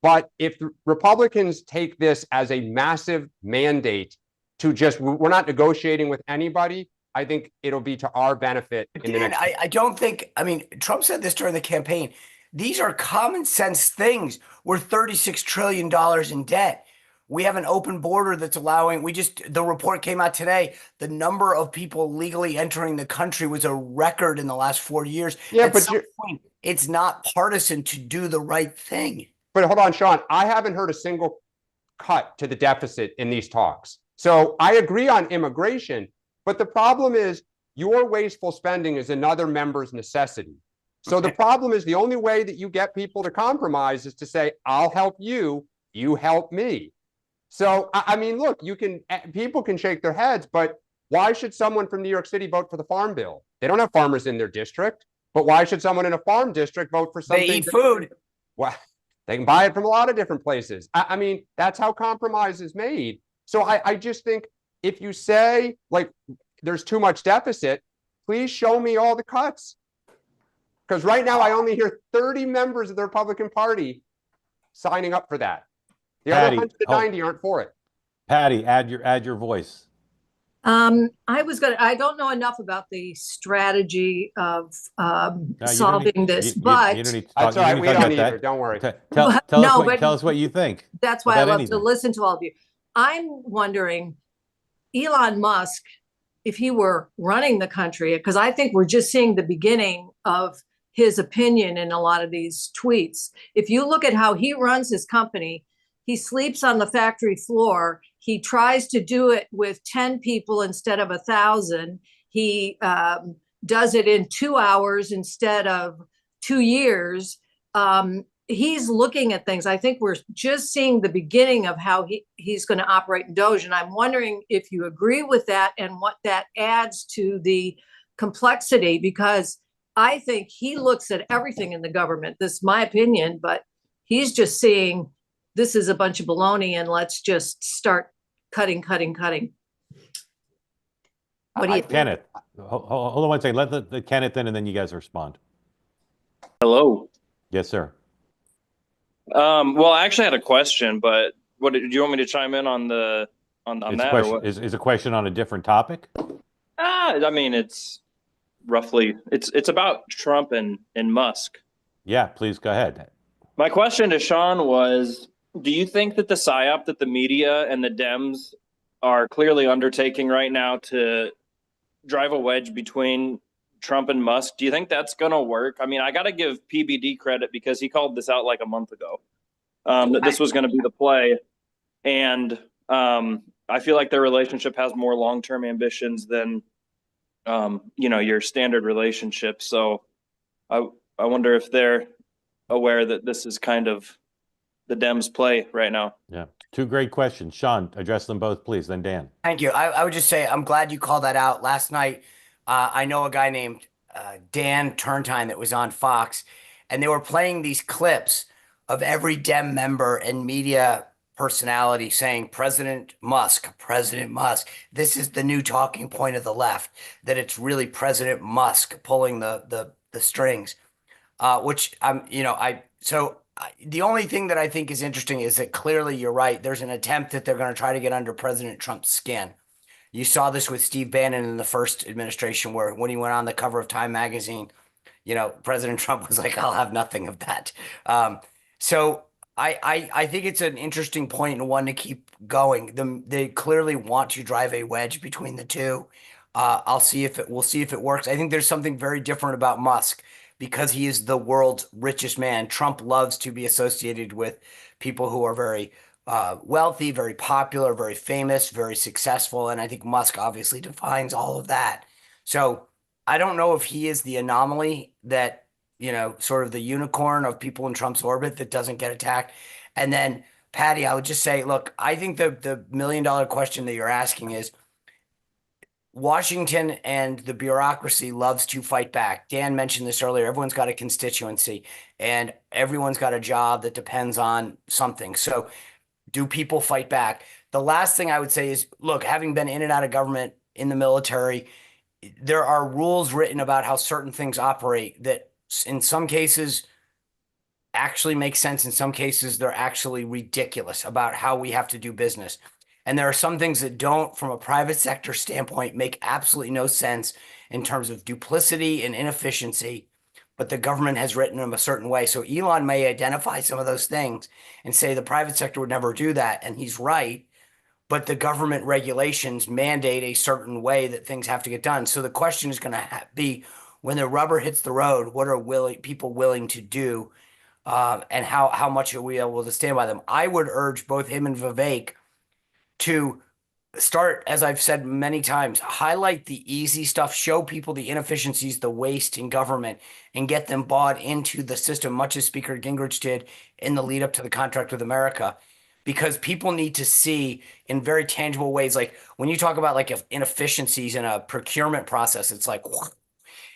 But if Republicans take this as a massive mandate to just, we're not negotiating with anybody, I think it'll be to our benefit in the next. I don't think, I mean, Trump said this during the campaign. These are common sense things. We're $36 trillion in debt. We have an open border that's allowing, the report came out today. The number of people legally entering the country was a record in the last 4 years. Yeah, At but some point, it's not partisan to do the right thing. But hold on, Sean, I haven't heard a single cut to the deficit in these talks. So I agree on immigration, but the problem is your wasteful spending is another member's necessity. So the problem is the only way that you get people to compromise is to say, I'll help you, you help me. So, I mean, look, people can shake their heads, but why should someone from New York City vote for the farm bill? They don't have farmers in their district, but why should someone in a farm district vote for something? They eat food. Well, they can buy it from a lot of different places. I mean, that's how compromise is made. So I just think if you say, like, there's too much deficit, please show me all the cuts. Because right now I only hear 30 members of the Republican Party signing up for that. The other 190 aren't for it. Patty, add your voice. I don't know enough about the strategy of solving this, but you don't need to That's talk, all right. We don't either. that. Don't worry. Tell us what you think. that's why I love anything. to listen to all of you. I'm wondering, Elon Musk, if he were running the country, because I think we're just seeing the beginning of his opinion in a lot of these tweets. If you look at how he runs his company, he sleeps on the factory floor. He tries to do it with 10 people instead of 1,000. He does it in 2 hours instead of 2 years. He's looking at things. I think we're just seeing the beginning of how he's going to operate in Doge. And I'm wondering if you agree with that and what that adds to the complexity, because I think he looks at everything in the government. This is my opinion, but he's just seeing this is a bunch of baloney and let's just start cutting. What do you think? Kenneth, hold on one second. Let the Kenneth in and then you guys respond. Hello. Yes, sir. Well, I actually had a question, but do you want me to chime in on that? Or what? Is a question on a different topic? I mean, it's roughly, it's about Trump and Musk. Yeah, please go ahead. My question to Sean was, do you think that the psyop that the media and the Dems are clearly undertaking right now to drive a wedge between Trump and Musk, do you think that's going to work? I mean, I got to give PBD credit because he called this out like a month ago, that this was going to be the play. And I feel like their relationship has more long-term ambitions than, your standard relationship. So I wonder if they're aware that this is kind of the Dems play right now. Yeah. Two great questions. Sean, address them both, please. Then Dan. Thank you. I would just say, I'm glad you called that out. Last night, I know a guy named Dan Turrentine that was on Fox, and they were playing these clips of every Dem member and media personality saying, President Musk, this is the new talking point of the left, that it's really President Musk pulling the strings, which the only thing that I think is interesting is that clearly you're right. There's an attempt that they're going to try to get under President Trump's skin. You saw this with Steve Bannon in the first administration, where when he went on the cover of Time magazine, President Trump was like, I'll have nothing of that. So I think it's an interesting point and one to keep going. They clearly want to drive a wedge between the two. We'll see if it works. I think there's something very different about Musk because he is the world's richest man. Trump loves to be associated with people who are very wealthy, very popular, very famous, very successful. And I think Musk obviously defines all of that. So I don't know if he is the anomaly that, sort of the unicorn of people in Trump's orbit that doesn't get attacked. And then, Patty, I would just say, look, I think the $1 million question that you're asking is, Washington and the bureaucracy loves to fight back. Dan mentioned this earlier. Everyone's got a constituency and everyone's got a job that depends on something. So do people fight back? The last thing I would say is, look, having been in and out of government, in the military, there are rules written about how certain things operate that in some cases actually make sense. In some cases, they're actually ridiculous about how we have to do business. And there are some things that don't, from a private sector standpoint, make absolutely no sense in terms of duplicity and inefficiency, but the government has written them a certain way. So Elon may identify some of those things and say the private sector would never do that. And he's right, but the government regulations mandate a certain way that things have to get done. So the question is going to be, when the rubber hits the road, what are people willing to do? And how much are we able to stand by them? I would urge both him and Vivek to start, as I've said many times, highlight the easy stuff, show people the inefficiencies, the waste in government, and get them bought into the system, much as Speaker Gingrich did in the lead up to the contract with America. Because people need to see in very tangible ways, like when you talk about like inefficiencies in a procurement process, it's like,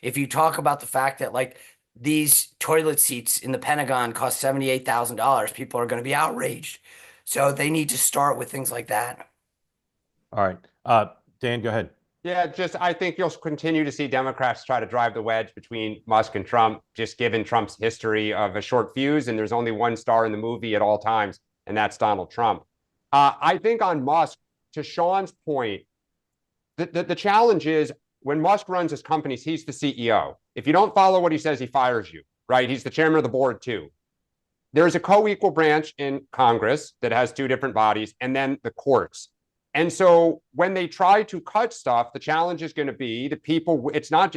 if you talk about the fact that like these toilet seats in the Pentagon cost $78,000, people are going to be outraged. So they need to start with things like that. All right. Dan, go ahead. Yeah, I think you'll continue to see Democrats try to drive the wedge between Musk and Trump, just given Trump's history of a short fuse. And there's only one star in the movie at all times, and that's Donald Trump. I think on Musk, to Sean's point, the challenge is when Musk runs his companies, he's the CEO. If you don't follow what he says, he fires you, right? He's the chairman of the board too. There's a co-equal branch in Congress that has two different bodies, and then the courts. And so when they try to cut stuff, the challenge is going to be the people. It's not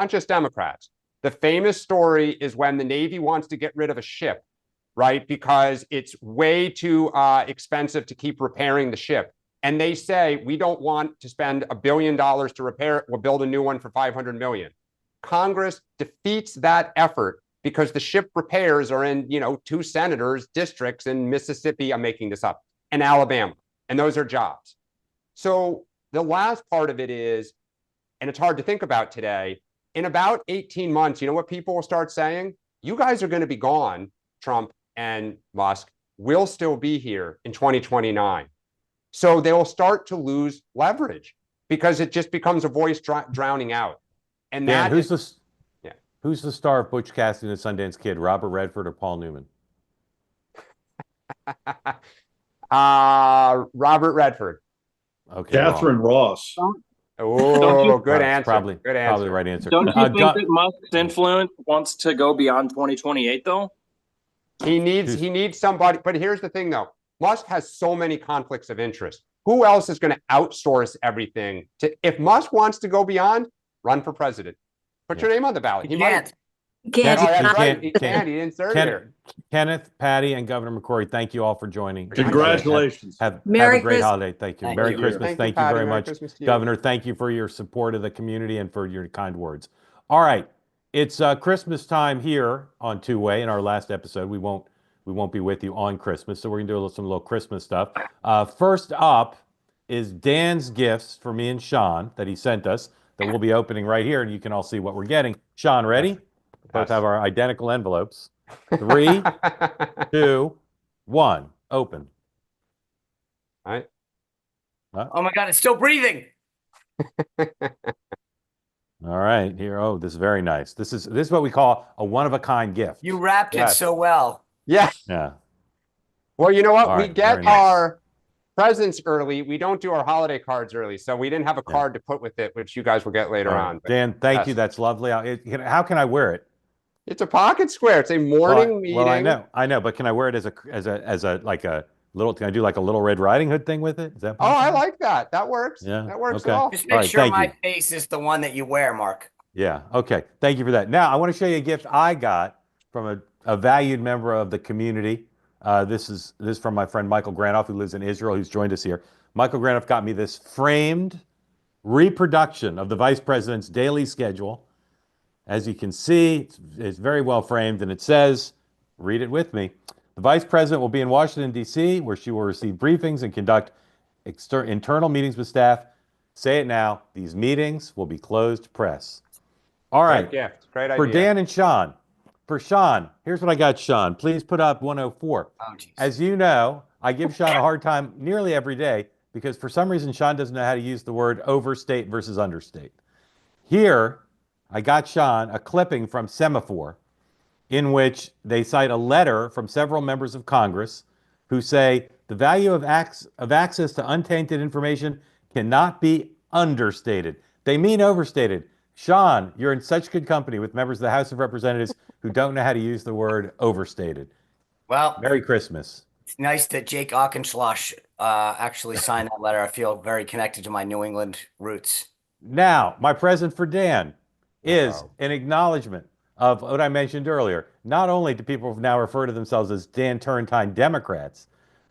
just Democrats. The famous story is when the Navy wants to get rid of a ship, right? Because it's way too expensive to keep repairing the ship. And they say, we don't want to spend $1 billion to repair it. We'll build a new one for $500 million. Congress defeats that effort because the ship repairs are in, 2 senators' districts in Mississippi, I'm making this up, and Alabama. And those are jobs. So the last part of it is, and it's hard to think about today, in about 18 months, you know what people will start saying? You guys are going to be gone, Trump and Musk. We'll still be here in 2029. So they will start to lose leverage because it just becomes a voice drowning out. And Dan, who's the star of Butch Cassidy and the Sundance Kid, Robert Redford or Paul Newman? Robert Redford. Okay. Catherine Ross. Oh, good answer. Probably good answer. Probably the right answer. Don't you think that Musk's influence wants to go beyond 2028 though? He needs somebody. But here's the thing though. Musk has so many conflicts of interest. Who else is going to outsource everything to, if Musk wants to go beyond, run for president. Put your name on the ballot. He can't. He didn't serve here. Kenneth, Patty, and Governor McCrory, thank you all for joining. Congratulations. Have a Merry great Christmas. holiday. Thank you. Merry Christmas. Thank you Patty. very Merry much. Christmas to you. Governor, thank you for your support of the community and for your kind words. All right. It's Christmas time here on Two Way. In our last episode, we won't be with you on Christmas, so we're gonna do some little Christmas stuff. First up is Dan's gifts for me and Sean that he sent us that we'll be opening right here, and you can all see what we're getting. Sean, ready? Both have our identical envelopes. 3, 2, 1, open. All right. Oh my God, it's still breathing. All right, here. Oh, this is very nice. This is what we call a one-of-a-kind gift. You wrapped it so well. Yeah. Yeah. Well, you know what? All We right, get very nice. our presents early. We don't do our holiday cards early, so we didn't have a card to put with it, which you guys will get later All right. on. But Dan, thank yes. you. That's lovely. How can I wear it? It's a pocket square. It's a morning meeting. Well, I know, but can I wear it as a like a little? Can I do like a little Red Riding Hood thing with it? Is that Oh, I possible? like that. That works. Yeah, That works okay. well. Just All make right, sure thank my you. face is the one that you wear, Mark. Yeah. Okay. Thank you for that. Now I want to show you a gift I got from a valued member of the community. This is from my friend Michael Granoff, who lives in Israel, who's joined us here. Michael Granoff got me this framed reproduction of the vice president's daily schedule. As you can see, it's very well framed, and it says, read it with me. The vice president will be in Washington, D.C., where she will receive briefings and conduct internal meetings with staff. Say it now. These meetings will be closed press. All right. Great gift. Great For idea. Dan and Sean. For Sean, here's what I got, Sean. Please put up 104. Oh, geez. As you know, I give Sean a hard time nearly every day because for some reason Sean doesn't know how to use the word overstate versus understate. Here, I got Sean a clipping from Semaphore in which they cite a letter from several members of Congress who say the value of access to untainted information cannot be understated. They mean overstated. Sean, you're in such good company with members of the House of Representatives who don't know how to use the word overstated. Well, Merry Christmas. it's nice that Jake Auchenschloss actually signed that letter. I feel very connected to my New England roots. Now, my present for Dan is Uh-oh. an acknowledgement of what I mentioned earlier. Not only do people now refer to themselves as Dan Turrentine Democrats,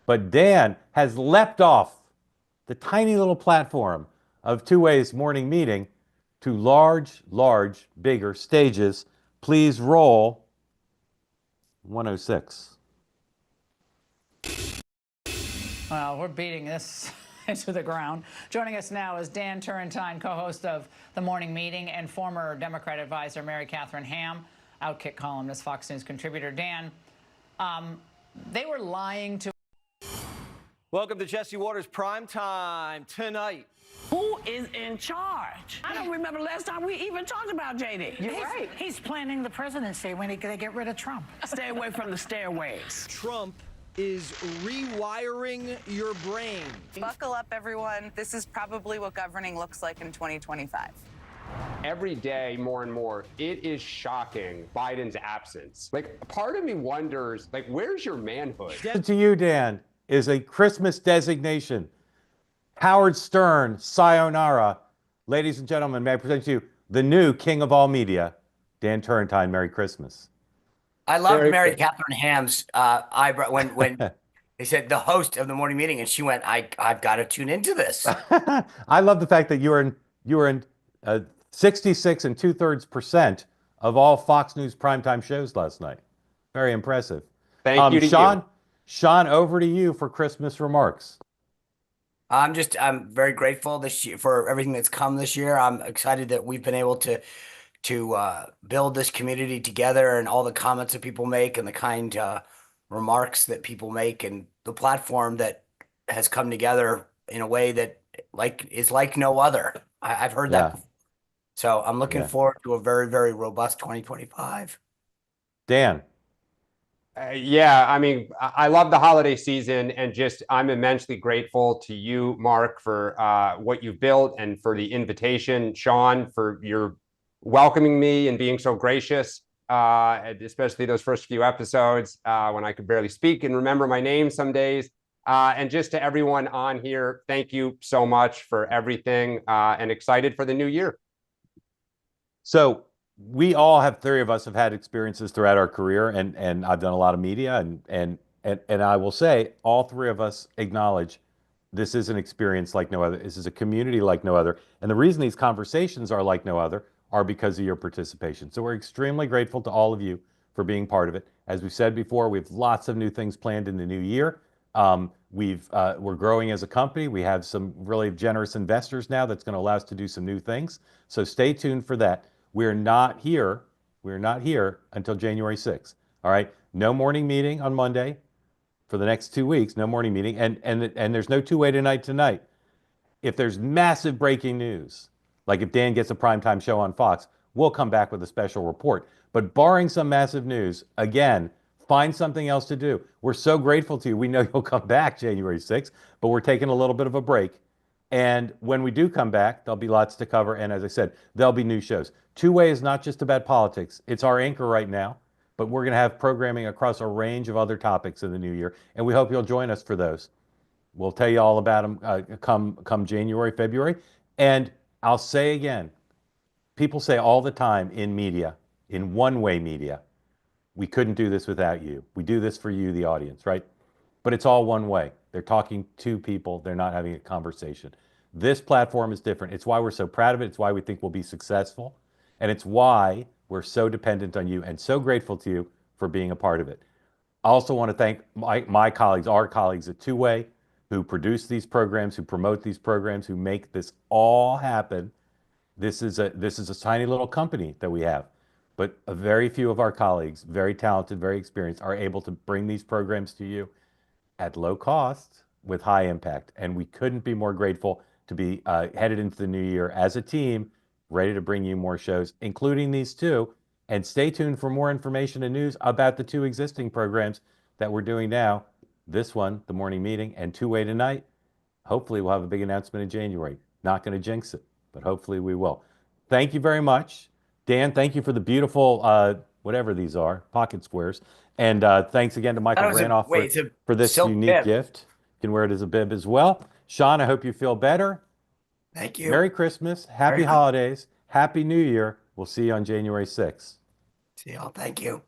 but Dan has leapt off the tiny little platform of Two Ways Morning Meeting to large, bigger stages. Please roll 106. Well, we're beating this into the ground. Joining us now is Dan Turrentine, co-host of The Morning Meeting, and former Democrat advisor Mary Catherine Ham, Outkick columnist, Fox News contributor. Dan, they were lying to... Welcome to Jesse Waters Prime Time tonight. Who is in charge? I don't remember the last time we even talked about JD. You're right. He's planning the presidency when they get rid of Trump. Stay away from the stairways. Trump is rewiring your brain. Buckle up, everyone. This is probably what governing looks like in 2025. Every day, more and more, it is shocking Biden's absence. Like, part of me wonders, like, where's your manhood? To you, Dan, is a Christmas designation. Howard Stern, sayonara. Ladies and gentlemen, may I present to you the new king of all media, Dan Turrentine. Merry Christmas. I loved Mary Catherine Ham's eyebrow when they said the host of the morning meeting, and she went, I've got to tune into this. I love the fact that you were in 66 2/3% of all Fox News primetime shows last night. Very impressive. Thank you to Sean. you. Sean, over to you for Christmas remarks. I'm very grateful this year for everything that's come this year. I'm excited that we've been able to build this community together, and all the comments that people make and the kind remarks that people make, and the platform that has come together in a way that is like no other. I've heard that before. So I'm looking forward to a very, very robust 2025. Dan. Yeah, I mean, I love the holiday season, and just I'm immensely grateful to you, Mark, for what you've built, and for the invitation, Sean, for your welcoming me and being so gracious, especially those first few episodes when I could barely speak and remember my name some days. And just to everyone on here, thank you so much for everything, and excited for the new year. So we all have, three of us have had experiences throughout our career, and I've done a lot of media, and I will say all three of us acknowledge this is an experience like no other. This is a community like no other. And the reason these conversations are like no other are because of your participation. So we're extremely grateful to all of you for being part of it. As we said before, we have lots of new things planned in the new year. We're growing as a company. We have some really generous investors now that's going to allow us to do some new things. So stay tuned for that. We're not here until January 6th. All right. No morning meeting on Monday for the next 2 weeks. No morning meeting. And there's no two-way tonight. If there's massive breaking news, like if Dan gets a primetime show on Fox, we'll come back with a special report. But barring some massive news, again, find something else to do. We're so grateful to you. We know you'll come back January 6th, but we're taking a little bit of a break. And when we do come back, there'll be lots to cover. And as I said, there'll be new shows. Two-Way is not just about politics. It's our anchor right now, but we're going to have programming across a range of other topics in the new year. And we hope you'll join us for those. We'll tell you all about them come January, February. And I'll say again, people say all the time in media, in one-way media, we couldn't do this without you. We do this for you, the audience, right? But it's all one way. They're talking to people. They're not having a conversation. This platform is different. It's why we're so proud of it. It's why we think we'll be successful. And it's why we're so dependent on you and so grateful to you for being a part of it. I also want to thank my colleagues, our colleagues at Two-Way, who produce these programs, who promote these programs, who make this all happen. This is a tiny little company that we have, but a very few of our colleagues, very talented, very experienced, are able to bring these programs to you at low cost with high impact. And we couldn't be more grateful to be headed into the new year as a team, ready to bring you more shows, including these two. And stay tuned for more information and news about the two existing programs that we're doing now. This one, the morning meeting, and Two-Way Tonight. Hopefully we'll have a big announcement in January. Not going to jinx it, but hopefully we will. Thank you very much. Dan, thank you for the beautiful, whatever these are, pocket squares. And thanks again to Michael Granoff for this unique bib. gift. You can wear it as a bib as well. Sean, I hope you feel better. Thank you. Merry Christmas. Happy holidays. Happy New Year. We'll see you on January 6th. See y'all. Thank you.